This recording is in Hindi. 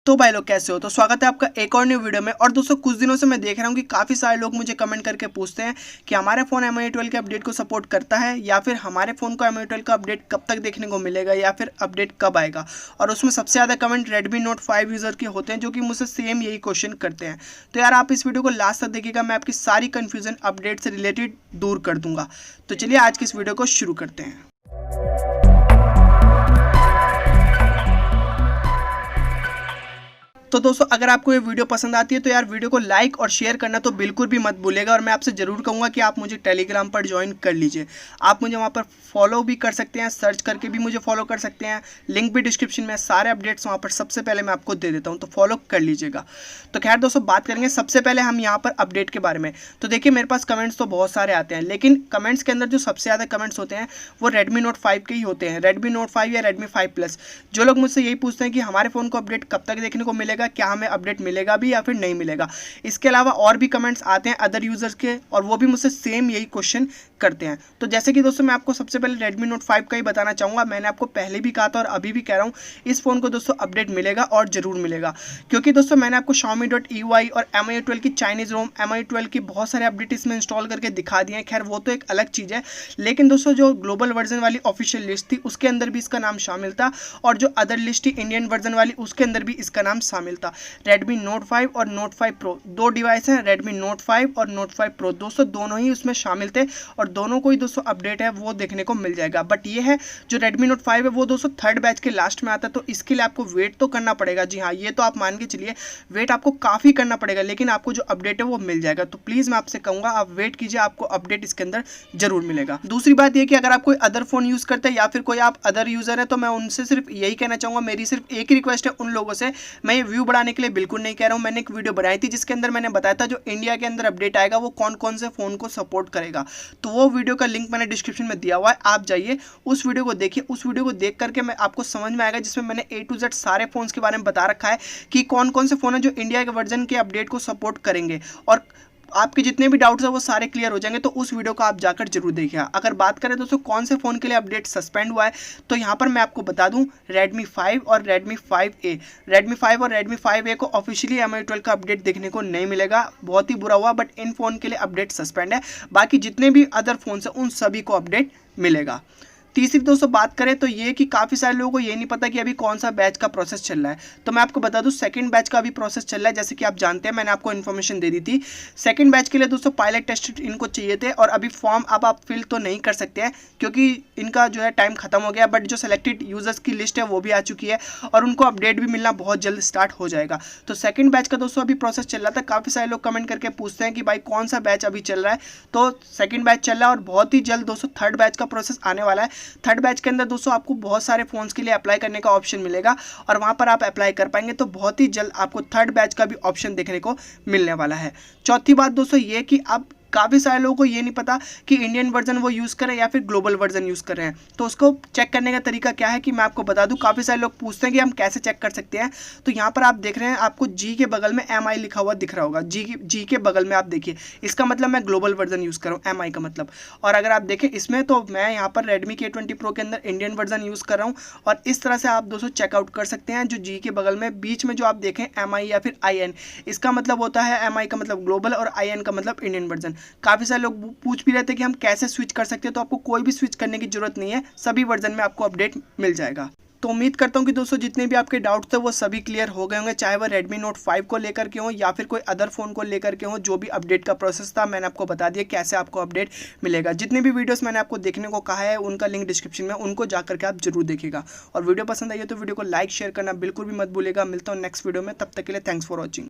तो भाई लोग कैसे हो। तो स्वागत है आपका एक और न्यू वीडियो में। और दोस्तों कुछ दिनों से मैं देख रहा हूँ कि काफ़ी सारे लोग मुझे कमेंट करके पूछते हैं कि हमारे फ़ोन MIUI 12 के अपडेट को सपोर्ट करता है या फिर हमारे फ़ोन को MIUI 12 का अपडेट कब तक देखने को मिलेगा या फिर अपडेट कब आएगा। और उसमें सबसे ज़्यादा कमेंट Redmi Note 5 यूज़र के होते हैं जो कि मुझसे सेम यही क्वेश्चन करते हैं। तो यार आप इस वीडियो को लास्ट तक देखिएगा, मैं आपकी सारी कन्फ्यूज़न अपडेट से रिलेटेड दूर कर दूंगा। तो चलिए आज की इस वीडियो को शुरू करते हैं। तो दोस्तों अगर आपको ये वीडियो पसंद आती है तो यार वीडियो को लाइक और शेयर करना तो बिल्कुल भी मत भूलिएगा। और मैं आपसे ज़रूर कहूँगा कि आप मुझे टेलीग्राम पर ज्वाइन कर लीजिए। आप मुझे वहाँ पर फॉलो भी कर सकते हैं, सर्च करके भी मुझे फॉलो कर सकते हैं। लिंक भी डिस्क्रिप्शन में, सारे अपडेट्स वहाँ पर सबसे पहले मैं आपको दे देता हूँ, तो फॉलो कर लीजिएगा। तो खैर दोस्तों बात करेंगे सबसे पहले हम यहाँ पर अपडेट के बारे में। तो देखिए मेरे पास कमेंट्स तो बहुत सारे आते हैं, लेकिन कमेंट्स के अंदर जो सबसे ज़्यादा कमेंट्स होते हैं वो Redmi Note 5 के ही होते हैं। Redmi Note 5 या Redmi 5 Plus। जो लोग मुझसे यही पूछते हैं कि हमारे फ़ोन को अपडेट कब तक देखने को मिलेगा, क्या हमें अपडेट मिलेगा भी या फिर नहीं मिलेगा। इसके अलावा और भी कमेंट्स आते हैं अदर यूजर्स के, और वो भी मुझसे सेम यही क्वेश्चन करते हैं। तो जैसे कि दोस्तों मैं आपको सबसे पहले Redmi Note 5 का ही बताना चाहूँगा। मैंने आपको पहले भी कहा था और अभी भी कह रहा हूँ, इस फ़ोन को दोस्तों अपडेट मिलेगा और ज़रूर मिलेगा। क्योंकि दोस्तों मैंने आपको Xiaomi.MIUI और MIUI 12 की चाइनीज़ रोम, MIUI 12 की बहुत सारे अपडेट इसमें इंस्टॉल करके दिखा दिए हैं। खैर वो तो एक अलग चीज़ है, लेकिन दोस्तों जो ग्लोबल वर्जन वाली ऑफिशियल लिस्ट थी उसके अंदर भी इसका नाम शामिल था, और जो अदर लिस्ट थी इंडियन वर्जन वाली उसके अंदर भी इसका नाम शामिल था। Redmi Note 5 और Note 5 Pro दो डिवाइस हैं, Redmi Note 5 और Note 5 Pro दोस्तों दोनों ही उसमें शामिल थे, और दोनों को ही दोस्तों अपडेट है वो देखने को मिल जाएगा। बट ये है जो Redmi Note 5 है वो दोस्तों थर्ड बैच के लास्ट में आता है, तो इसके लिए आपको वेट तो करना पड़ेगा। जी हाँ, ये तो आप मान के चलिए वेट आपको काफ़ी करना पड़ेगा, लेकिन आपको जो अपडेट है वो मिल जाएगा। तो प्लीज़ मैं आपसे कहूँगा आप वेट कीजिए, आपको अपडेट इसके अंदर जरूर मिलेगा। दूसरी बात ये कि अगर आप कोई अदर फोन यूज़ करते हैं या फिर कोई आप अदर यूज़र है, तो मैं उनसे सिर्फ यही कहना चाहूँगा, मेरी सिर्फ एक ही रिक्वेस्ट है उन लोगों से। मैं ये व्यू बढ़ाने के लिए बिल्कुल नहीं कह रहा हूँ। मैंने एक वीडियो बनाई थी जिसके अंदर मैंने बताया था जो इंडिया के अंदर अपडेट आएगा वो कौन कौन से फ़ोन को सपोर्ट करेगा। तो वो वीडियो का लिंक मैंने डिस्क्रिप्शन में दिया हुआ है, आप जाइए उस वीडियो को देखिए। उस वीडियो को देख करके मैं आपको समझ में आएगा, जिसमें मैंने A to Z सारे फ़ोन्स के बारे में बता रखा है कि कौन कौन से फ़ोन है जो इंडिया के वर्जन के अपडेट को सपोर्ट करेंगे, और आपके जितने भी डाउट्स हैं वो सारे क्लियर हो जाएंगे। तो उस वीडियो को आप जाकर जरूर देखिए। अगर बात करें दोस्तों कौन से फ़ोन के लिए अपडेट सस्पेंड हुआ है, तो यहाँ पर मैं आपको बता दूं Redmi 5 और Redmi 5A। Redmi 5 और Redmi 5A को ऑफिशियली MIUI 12 का अपडेट देखने को नहीं मिलेगा, बहुत ही बुरा हुआ। बट इन फ़ोन के लिए अपडेट सस्पेंड है, बाकी जितने भी अदर फोन्स हैं उन सभी को अपडेट मिलेगा। तीसरी दोस्तों बात करें तो ये कि काफ़ी सारे लोगों को ये नहीं पता कि अभी कौन सा बैच का प्रोसेस चल रहा है। तो मैं आपको बता दूं सेकंड बैच का अभी प्रोसेस चल रहा है, जैसे कि आप जानते हैं मैंने आपको इन्फॉर्मेशन दे दी थी। सेकंड बैच के लिए दोस्तों पायलट टेस्ट इनको चाहिए थे, और अभी फॉर्म अब आप फिल तो नहीं कर सकते हैं क्योंकि इनका जो है टाइम खत्म हो गया। बट जो सेलेक्टेड यूजर्स की लिस्ट है वो भी आ चुकी है, और उनको अपडेट भी मिलना बहुत जल्द स्टार्ट हो जाएगा। तो सेकेंड बैच का दोस्तों अभी प्रोसेस चल रहा था। काफ़ी सारे लोग कमेंट करके पूछते हैं कि भाई कौन सा बैच अभी चल रहा है, तो सेकेंड बैच चल रहा है, और बहुत ही जल्द दोस्तों थर्ड बैच का प्रोसेस आने वाला है। थर्ड बैच के अंदर दोस्तों आपको बहुत सारे फोन्स के लिए अप्लाई करने का ऑप्शन मिलेगा, और वहां पर आप अप्लाई कर पाएंगे। तो बहुत ही जल्द आपको थर्ड बैच का भी ऑप्शन देखने को मिलने वाला है। चौथी बात दोस्तों ये कि अब काफ़ी सारे लोगों को ये नहीं पता कि इंडियन वर्जन वो यूज़ करें या फिर ग्लोबल वर्जन यूज़ कर रहे हैं। तो उसको चेक करने का तरीका क्या है कि मैं आपको बता दूं। काफ़ी सारे लोग पूछते हैं कि हम कैसे चेक कर सकते हैं। तो यहाँ पर आप देख रहे हैं, आपको जी के बगल में MI लिखा हुआ दिख रहा होगा। जी के बगल में आप देखिए, इसका मतलब मैं ग्लोबल वर्जन यूज़ कर रहा हूँ, MI का मतलब। और अगर आप देखें इसमें, तो मैं यहाँ पर Redmi K20 Pro के अंदर इंडियन वर्जन यूज़ कर रहा हूँ, और इस तरह से आप दोस्तों चेकआउट कर सकते हैं। जो जी के बगल में बीच में जो आप देखें MI या फिर IN, इसका मतलब होता है MI का मतलब ग्लोबल और IN का मतलब इंडियन वर्जन। काफ़ी सारे लोग पूछ भी रहे थे कि हम कैसे स्विच कर सकते हैं, तो आपको कोई भी स्विच करने की जरूरत नहीं है, सभी वर्जन में आपको अपडेट मिल जाएगा। तो उम्मीद करता हूं कि दोस्तों जितने भी आपके डाउट्स थे वो सभी क्लियर हो गए होंगे, चाहे वह Redmi Note 5 को लेकर के हो या फिर कोई अदर फोन को लेकर के हो। जो भी अपडेट का प्रोसेस था मैंने आपको बता दिया कैसे आपको अपडेट मिलेगा। जितने भी वीडियोस मैंने आपको देखने को कहा है उनका लिंक डिस्क्रिप्शन में, उनको जाकर के आप जरूर देखिएगा। और वीडियो पसंद आई है तो वीडियो को लाइक शेयर करना बिल्कुल भी मत भूलिएगा। मिलता हूँ नेक्स्ट वीडियो में, तब तक के लिए थैंक्स फॉर वॉचिंग।